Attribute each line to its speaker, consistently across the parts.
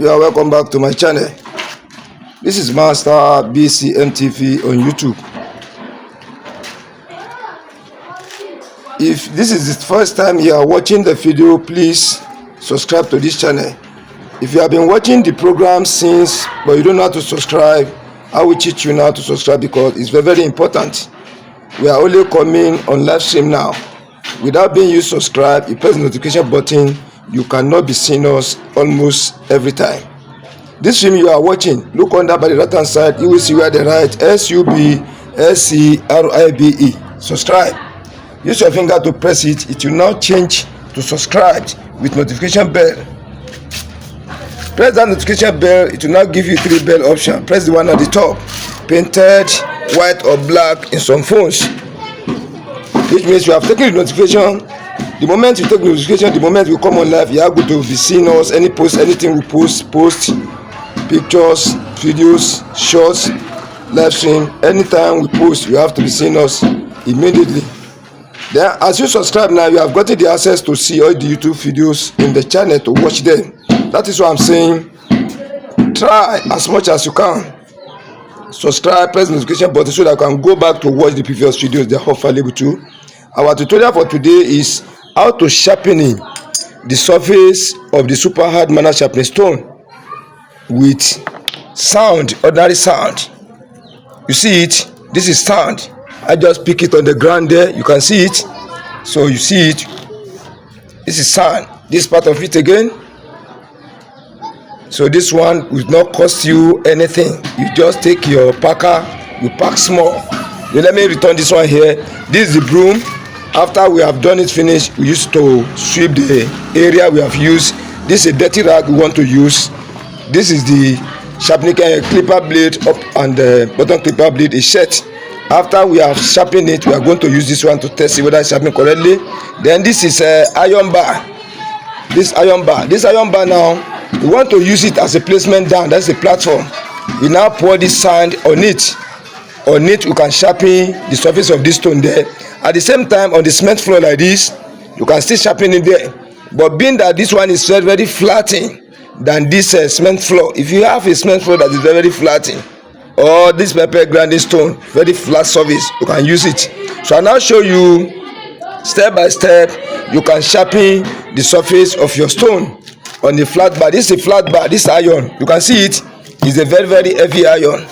Speaker 1: You are welcome back to my channel. This is Master BCMTV on YouTube. If this is the first time you are watching the video, please subscribe to this channel. If you have been watching the program since but you don't know how to subscribe, I will teach you now to subscribe because it's very, very important. We are only coming on live stream now. Without being you subscribe, you press the notification button, you cannot be seeing us almost every time. This stream you are watching, look under by the right hand side, you will see where the right SUPER-HARD-MANUAL-SHARPENING. Subscribe. Use your finger to press it. It will now change to subscribe with notification bell. Press that notification bell. It will now give you 3 bell options. Press the one at the top, painted white or black in some phones, which means you have taken the notification. The moment you take the notification, the moment we come on live, you are going to be seeing us. Any post, anything we post pictures, videos, shorts, live stream, anytime we post, you have to be seeing us immediately. Then as you subscribe now, you have gotten the access to see all the YouTube videos in the channel to watch them. That is what I'm saying. Try as much as you can. Subscribe, press the notification button so that you can go back to watch the previous videos. They are available too. Our tutorial for today is how to sharpening the surface of the SUPER-HARD-MANUAL-SHARPENING stone with sound, ordinary sound. You see it? This is sound. I just pick it on the ground there. You can see it. So you see it. This is sound. This part of it again. So this one will not cost you anything. You just take your packer, you pack small. Then let me return this one here. This is the broom. After we have done it finished, we used to sweep the area we have used. This is a dirty rag we want to use. This is the sharpening clipper blade up, and the bottom clipper blade is set. After we have sharpened it, we are going to use this one to test it whether it's sharpening correctly. Then this is iron bar. This iron bar now, we want to use it as a placement down. That's a platform. We now pour this sand on it. On it, we can sharpen the surface of this stone there. At the same time, on the cement floor like this, you can still sharpen it there. But being that this one is very, very flattened than this cement floor, if you have a cement floor that is very, very flattened, or this pepper grinding stone, very flat surface, you can use it. So I now show you step by step. You can sharpen the surface of your stone on the flat bar. This is a flat bar. This iron, you can see it is a very, very heavy iron.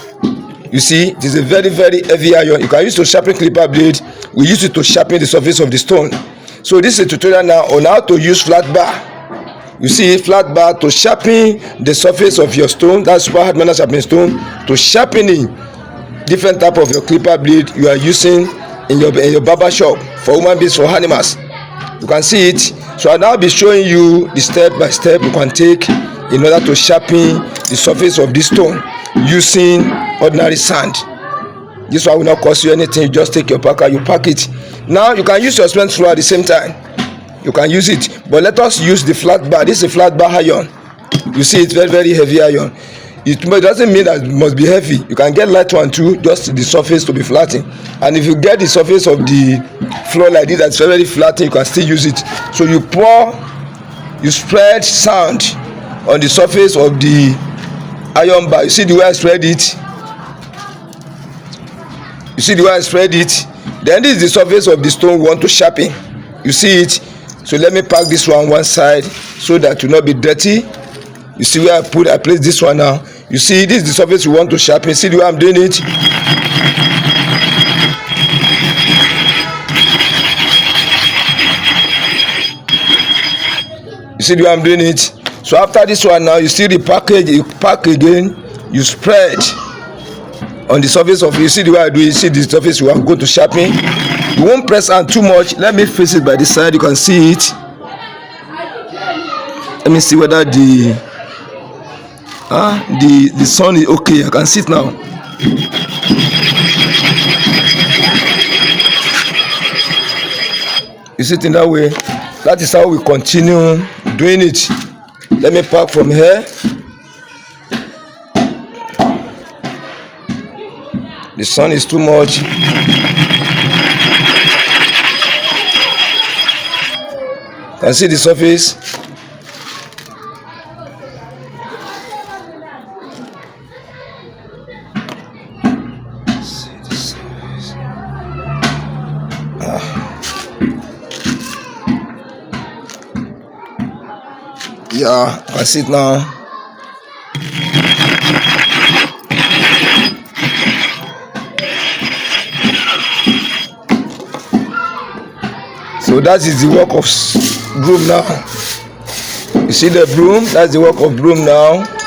Speaker 1: You see, it is a very, very heavy iron. You can use to sharpen clipper blade. We use it to sharpen the surface of the stone. So this is a tutorial now on how to use flat bar. You see, flat bar to sharpen the surface of your stone. That's SUPER-HARD-MANUAL-SHARPENING stone. To sharpening different type of your clipper blade you are using in your barber shop, for human beings, for animals. You can see it. So I'll now be showing you the step by step you can take in order to sharpen the surface of this stone using ordinary sand. This one will not cost you anything. You just take your packer, you pack it. Now you can use your cement floor at the same time. You can use it, but let us use the flat bar. This is a flat bar iron. You see, it's very, very heavy iron. It doesn't mean that it must be heavy. You can get light one too, just the surface to be flattened. And if you get the surface of the floor like this that's very, very flattened, you can still use it. So you spread sand on the surface of the iron bar. You see the way I spread it? You see the way I spread it? Then this is the surface of the stone we want to sharpen. You see it? So let me pack this one side so that it will not be dirty. You see where I place this one now. You see, this is the surface we want to sharpen. See the way I'm doing it? You see the way I'm doing it? So after this one now, you see the package, you pack again, you spread on the surface of it. You see the way I do it? You see the surface we are going to sharpen. You won't press on too much. Let me face it by this side. You can see it. Let me see whether the sun is okay. I can see it now. You see it in that way. That is how we continue doing it. Let me pack from here. The sun is too much. Can see the surface. Yeah, you can see it now. So that is the work of broom now. You see the broom? That's the work of broom now.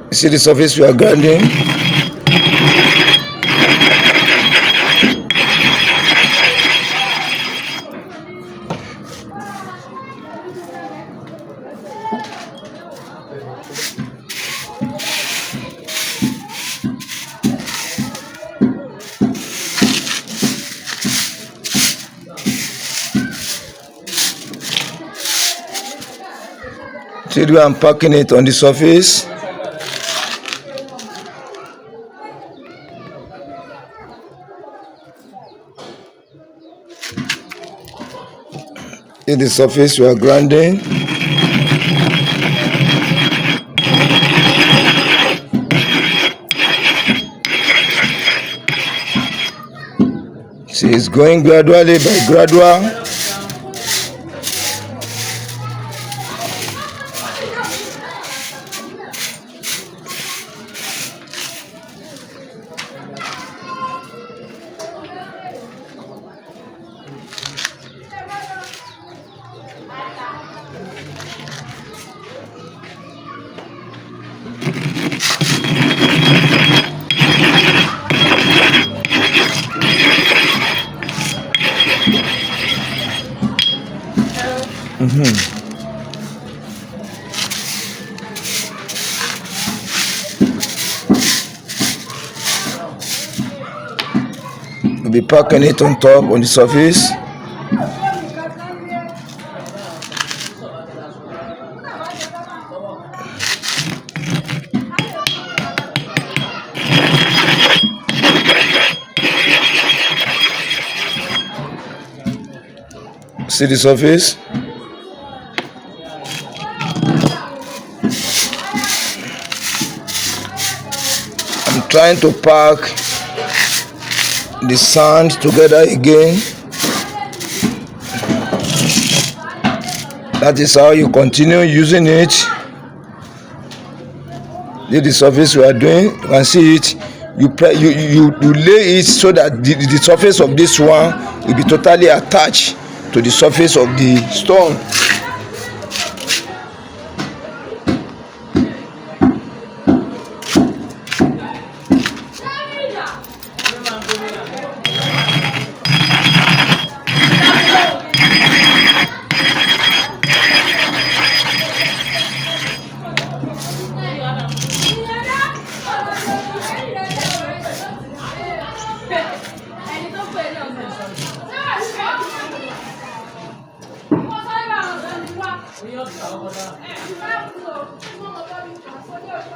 Speaker 1: You see the surface we are grinding? See the way I'm packing it on the surface? In the surface we are grinding. See, it's going gradually by gradual. We'll be packing it on top on the surface. See the surface? I'm trying to pack the sand together again. That is how you continue using it. This is the surface we are doing. You can see it. You lay it so that the surface of this one will be totally attached to the surface of the stone.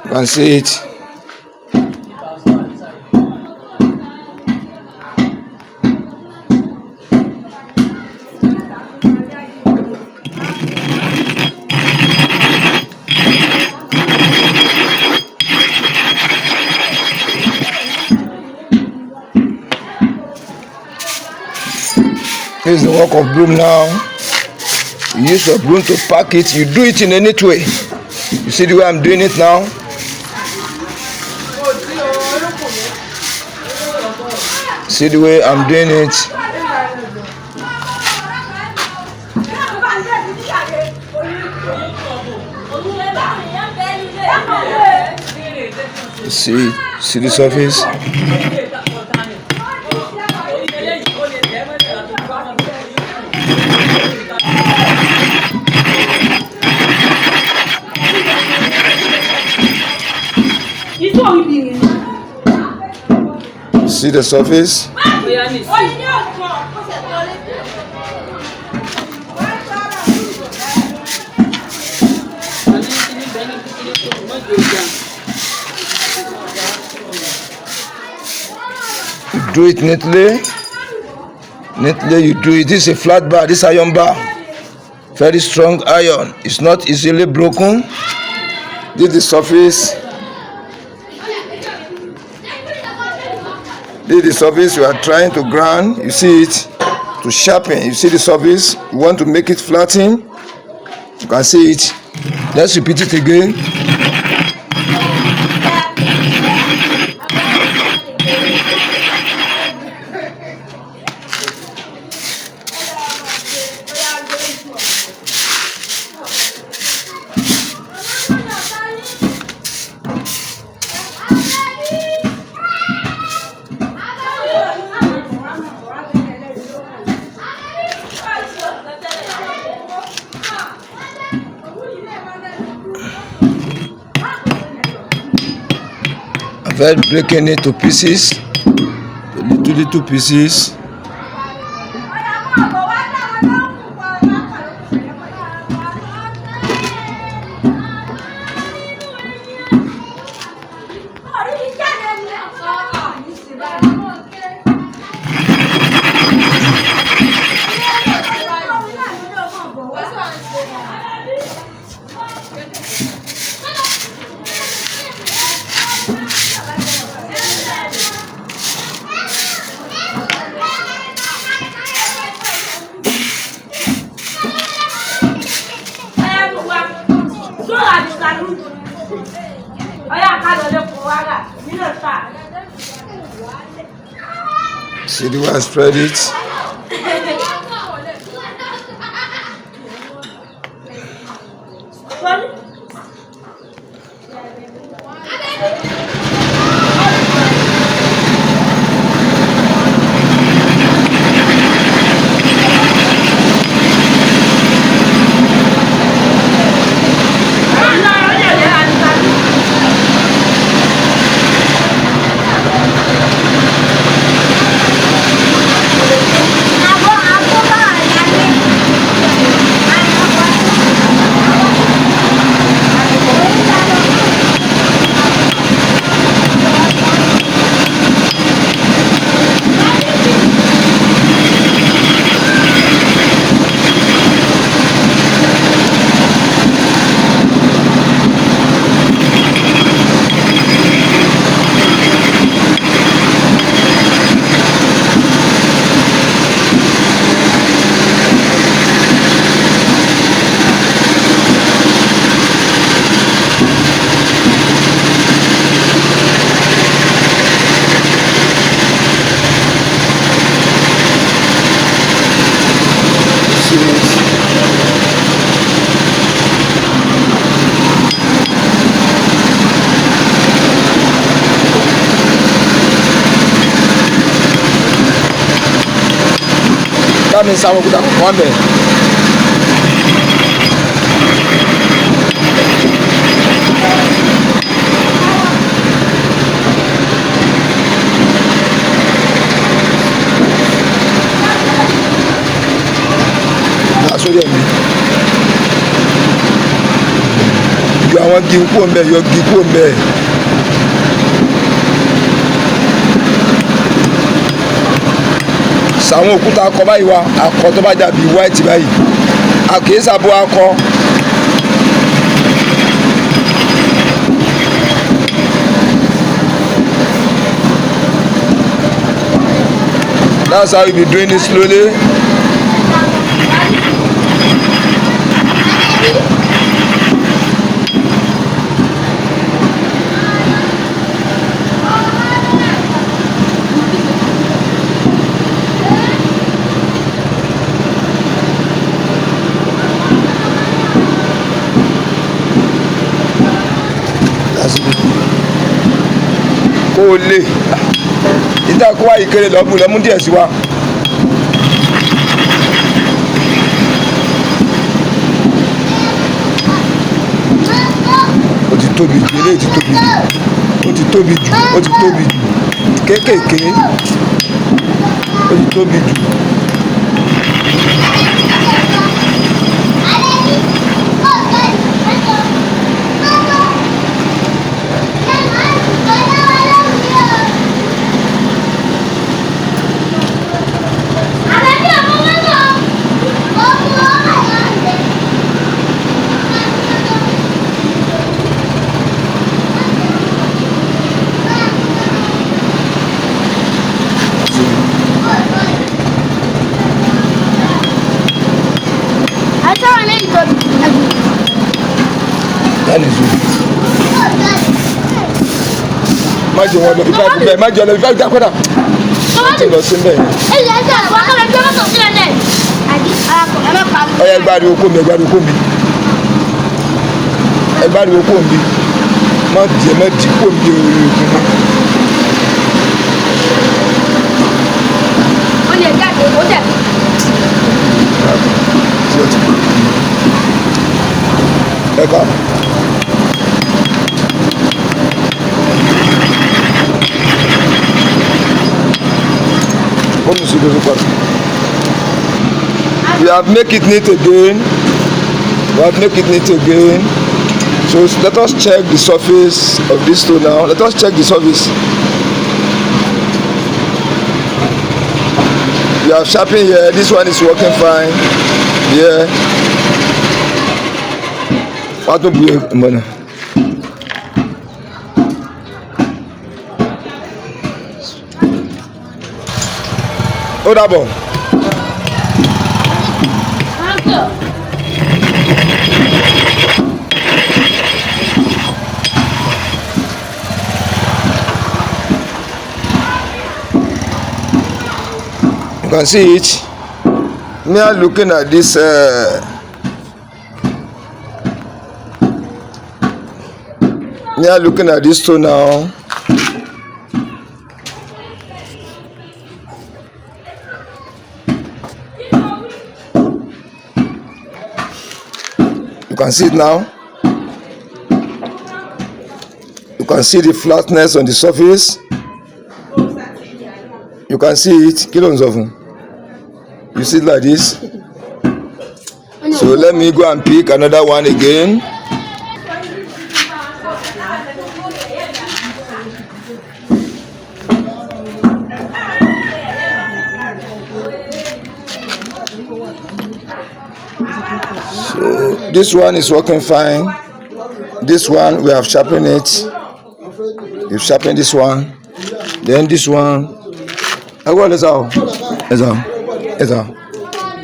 Speaker 1: You can see it. This is the work of broom now. You use your broom to pack it. You do it in any way. You see the way I'm doing it now? See the way I'm doing it? See the surface? See the surface? do it neatly. Neatly you do it. This is a flat bar, this iron bar. Very strong iron. It's not easily broken. This is the surface. This is the surface you are trying to grind. You see it to sharpen. You see the surface. You want to make it flatten. You can see it. Let's repeat it again. Avoid breaking it to pieces, little pieces. See the way I spread it. That means I will put up one bed. That's what you mean. You want to give one bed, you give one bed. Àwọn òkúta akọ báyìí wá akọ tó bá dàbí white báyìí àkèésàbò akọ. That's how you be doing it slowly. Kó o lè ìta kó wá ìkéré lọ́mú díẹ̀ sí wa. Ó ti tóbi jù eléyìí ti tóbi jù ó ti tóbi jù ó ti tóbi jù kéékèèké ó ti tóbi jù. ní sùn. Má jẹ wọn lọ bí báyìí bẹ́ẹ̀ má jẹ lọ bí báyìí dákọ́dà. Má jẹ lọ sí bẹ́ẹ̀. Ọ̀ya ẹgbàá oko mi ẹgbàá oko mi. Ẹgbàá oko mi. Má jẹ má jí kó mi orí òkun mọ́.
Speaker 2: Ó lè jáde ó dẹ̀.
Speaker 1: Ẹ ká. We have make it neat again. We have make it neat again. So let us check the surface of this stone now. Let us check the surface. We have sharpened here. This one is working fine. Yeah. What to be money? Oh, double. You can see it. Me are looking at this. Me are looking at this stone now. You can see it now. You can see the flatness on the surface. You can see it. You see it like this. So let me go and pick another one again. So this one is working fine. This one we have sharpened it. We've sharpened this one. Then this one.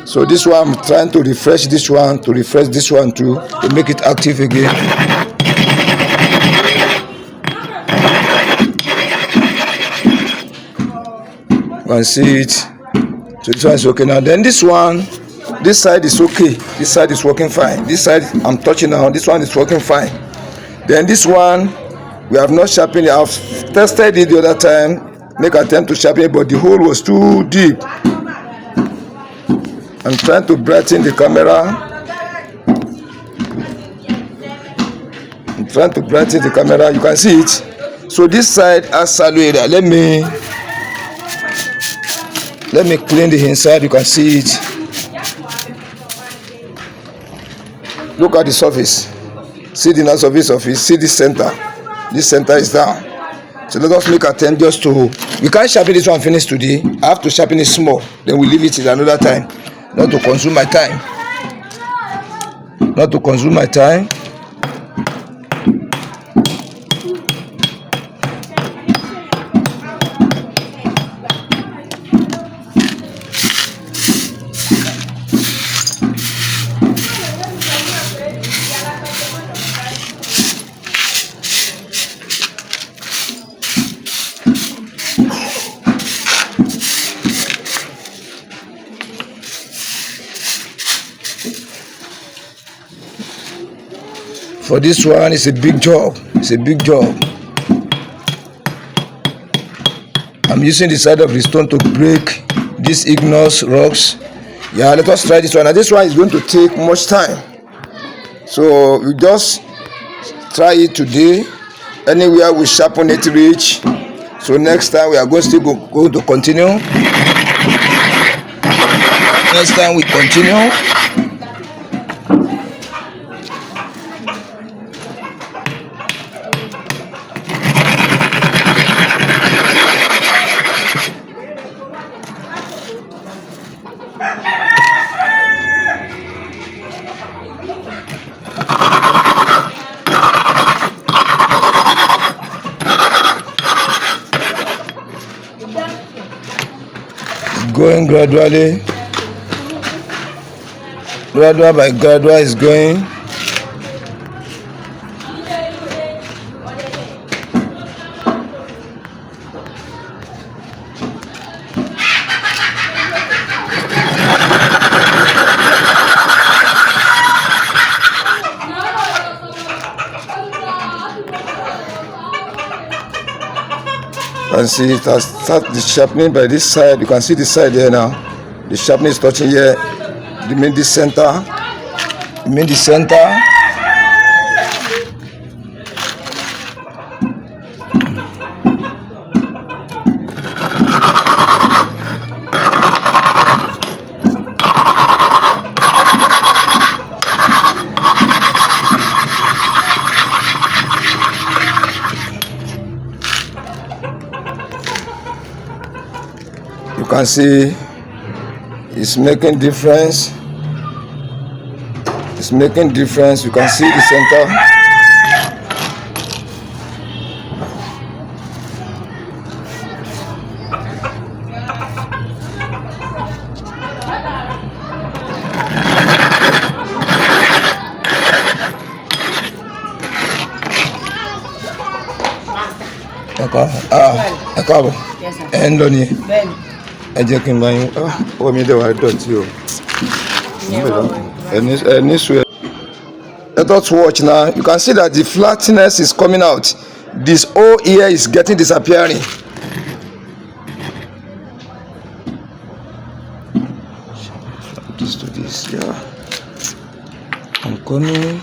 Speaker 1: So this one I'm trying to refresh this one too, to make it active again. You can see it. So this one is okay now. Then this one, this side is okay. This side is working fine. This side I'm touching now. This one is working fine. Then this one we have not sharpened it. I've tested it the other time. Make attempt to sharpen it, but the hole was too deep. I'm trying to brighten the camera. You can see it. So this side has salute. Let me clean the inside. You can see it. Look at the surface. See the surface of it. See the center. This center is down. So let us make attempt just to. We can't sharpen this one finish today. I have to sharpen it small. Then we leave it till another time. Not to consume my time. For this one, it's a big job. I'm using the side of the stone to break these igneous rocks. Yeah, let us try this one. Now this one is going to take much time. So we just try it today. Anywhere we sharpen it reach. So next time we are going to continue. Next time we continue. Going gradually, gradual by gradual is going. can see it has started the sharpening by this side. You can see the side here now. The sharpening is touching here. Remain the center. Remain the center. You can see it's making difference. It's making difference. You can see the center. Ẹ káàbọ̀. Ẹ ń lọ ni. Ẹ jẹ́ kí n bá yín. Ọwọ́ mi dẹ̀ wá dọ̀tí o. Let us watch now. You can see that the flatness is coming out. This whole ear is getting disappearing. This to this, yeah. I'm coming.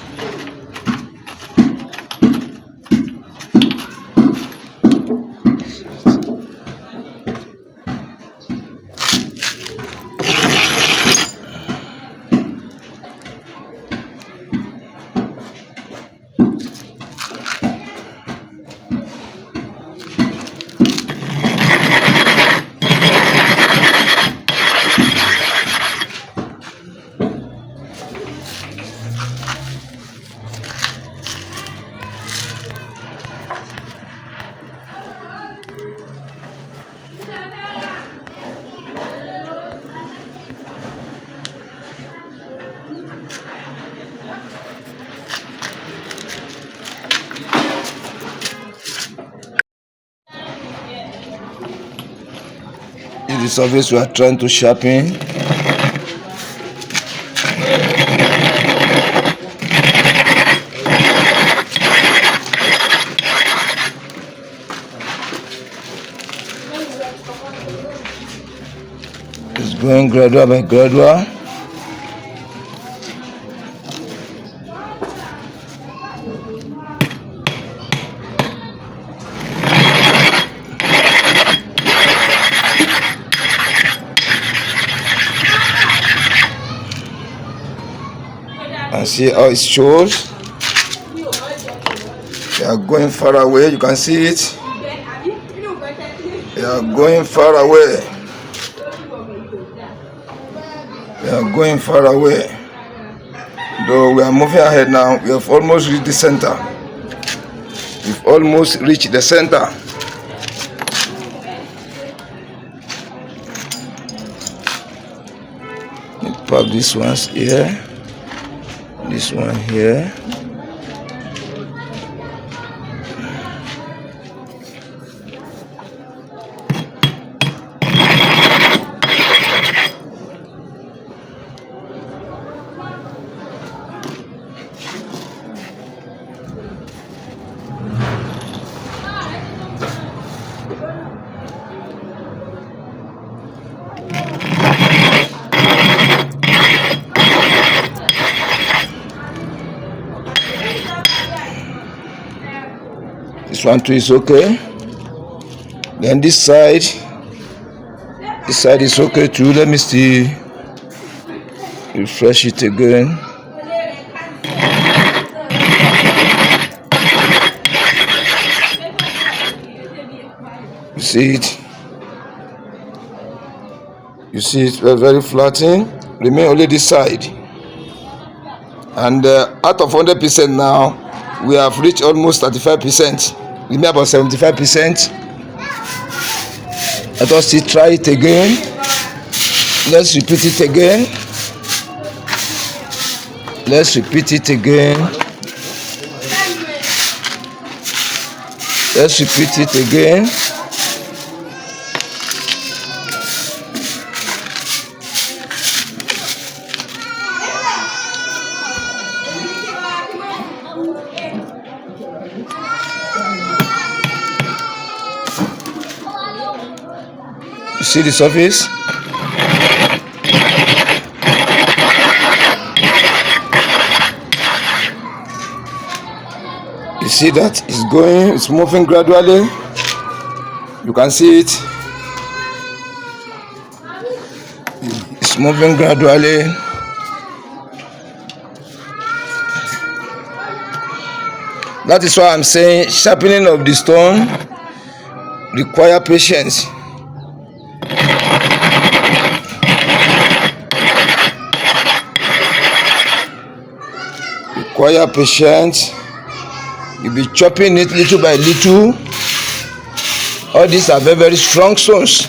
Speaker 1: This is the surface we are trying to sharpen. It's going gradual by gradual. And see how it shows. They are going far away. You can see it. They are going far away. They are going far away. Though we are moving ahead now, we have almost reached the center. We've almost reached the center. Pop this one's here. This one here. This one too is okay. Then this side is okay too. Let me see. Refresh it again. You see it? You see it very flattened. Remain only this side. And out of 100% now, we have reached almost 35%. Remain about 75%. Let us see, try it again. Let's repeat it again. Let's repeat it again. Let's repeat it again. see the surface. You see that it's going, it's moving gradually. You can see it. It's moving gradually. That is why I'm saying sharpening of the stone require patience. Require patience. You'll be chopping it little by little. All these are very, very strong stones.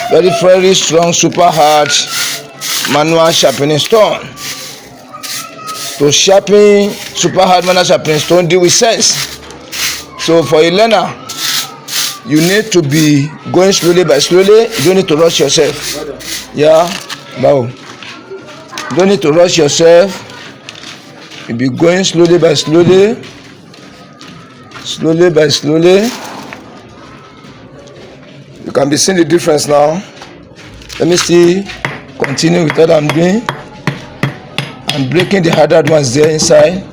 Speaker 1: Very, very strong, super hard manual sharpening stone. To sharpen super hard manual sharpening stone, deal with sense. So for a learner, you need to be going slowly by slowly. You don't need to rush yourself. Yeah, wow. You don't need to rush yourself. You be going slowly by slowly. Slowly by slowly. You can be seeing the difference now. Let me see. Continue with what I'm doing. I'm breaking the harder ones there inside.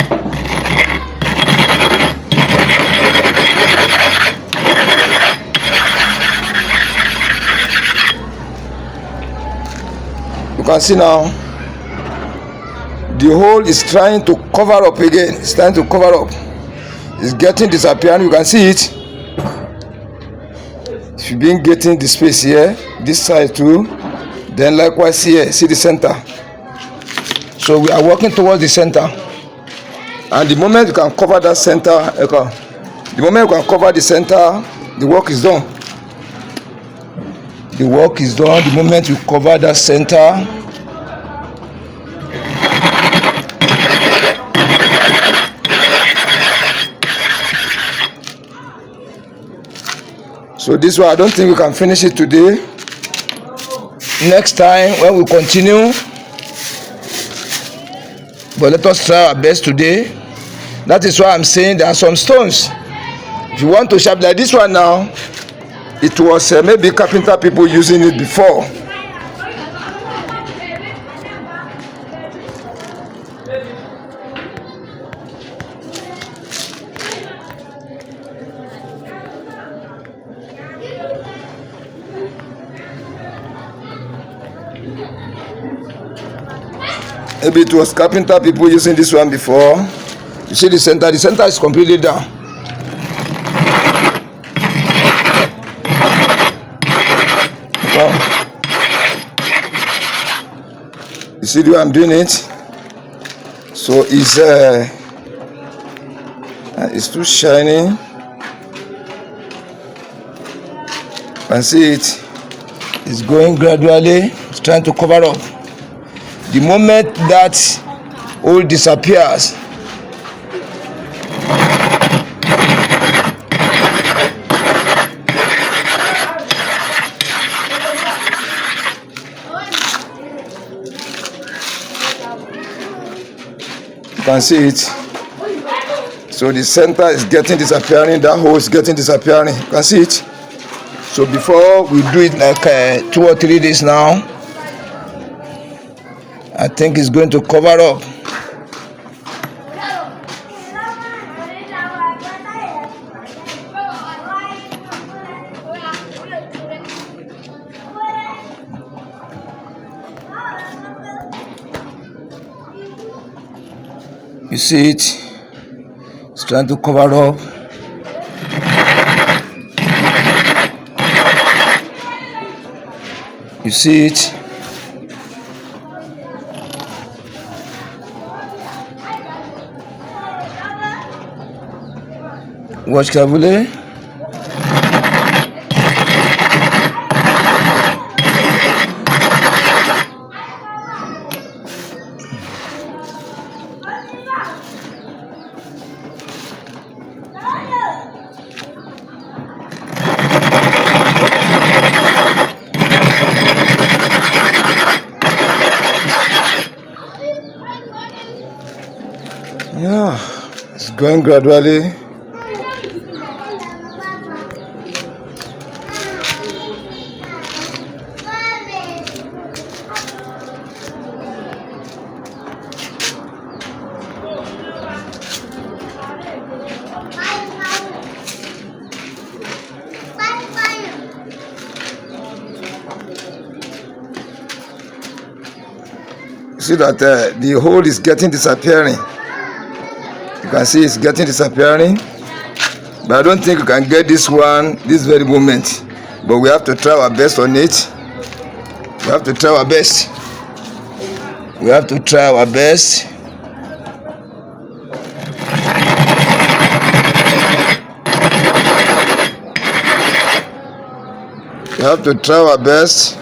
Speaker 1: You can see now. The hole is trying to cover up again. It's trying to cover up. It's getting disappearing. You can see it. If you've been getting the space here, this side too, then likewise here, see the center. So we are working towards the center. And the moment you can cover that center, the moment you can cover the center, the work is done. The work is done. The moment you cover that center, so this one, I don't think we can finish it today. Next time when we continue, but let us try our best today. That is why I'm saying there are some stones. If you want to sharpen like this one now, it was maybe carpenter people using it before. Maybe it was carpenter people using this one before. You see the center is completely down. Wow. You see the way I'm doing it? So it's too shiny. You can see it. It's going gradually. It's trying to cover up. The moment that all disappears, you can see it. So the center is getting disappearing, that hole is getting disappearing. You can see it. So before we do it like 2 or 3 days now, I think it's going to cover up. You see it? It's trying to cover up. You see it? Watch carefully. Yeah, it's going gradually. see that the hole is getting disappearing. You can see it's getting disappearing, but I don't think we can get this one this very moment, but we have to try our best on it. We have to try our best. We have to try our best. We have to try our best.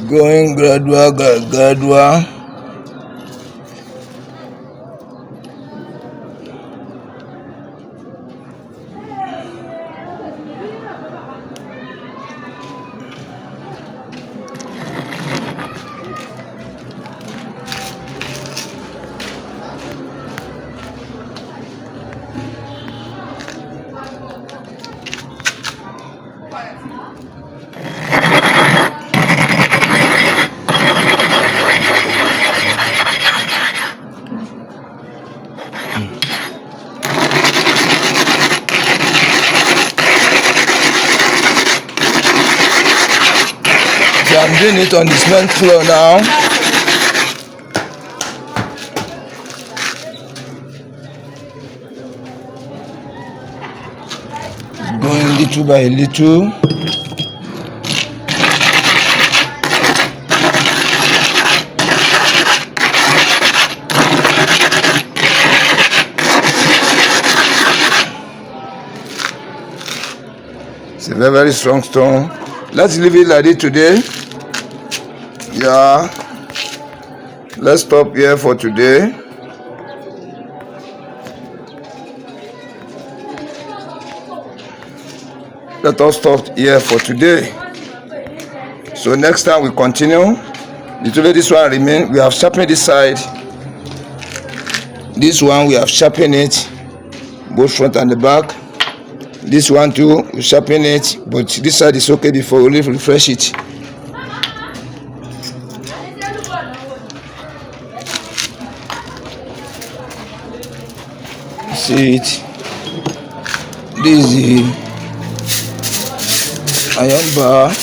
Speaker 1: Going gradual. So I'm doing it on the cement floor now. Going little by little. It's a very, very strong stone. Let's leave it like this today. Yeah, let's stop here for today. Let us stop here for today. So next time we continue. Literally this one remain. We have sharpened this side. This one we have sharpened it, both front and the back. This one too, we sharpen it, but this side is okay before we refresh it. See it. This is the iron bar.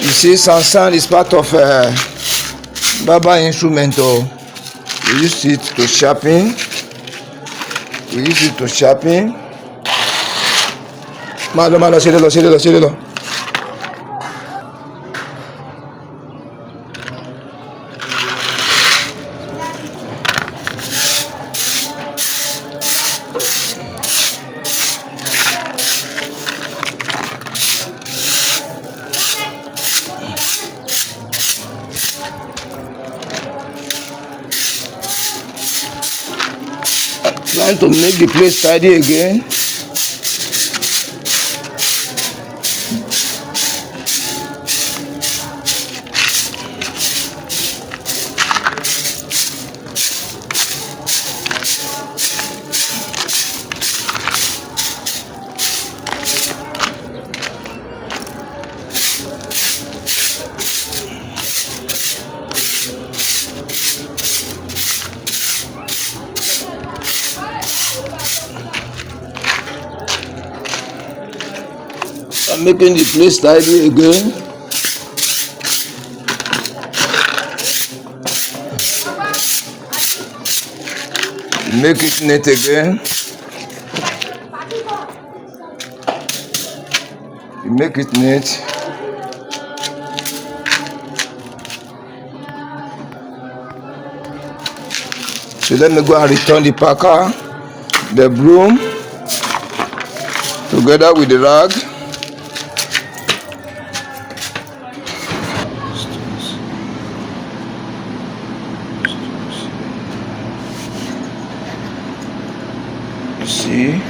Speaker 1: You see sand is part of barber instrument. We use it to sharpen. Malo, síguelo. Trying to make the place tidy again. I'm making the place tidy again. Make it neat again. Make it neat. So let me go and return the packer, the broom, together with the rag. See?